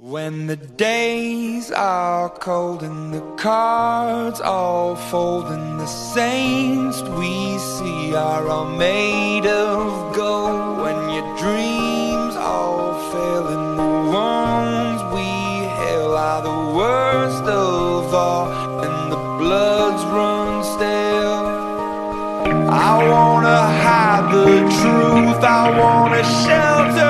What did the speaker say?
When the days are cold and the cards all fold and the saints we see are all made of gold, when your dreams all fail and the ones we hail are the worst of all and the bloods run stale, I wanna hide the truth, I wanna shelter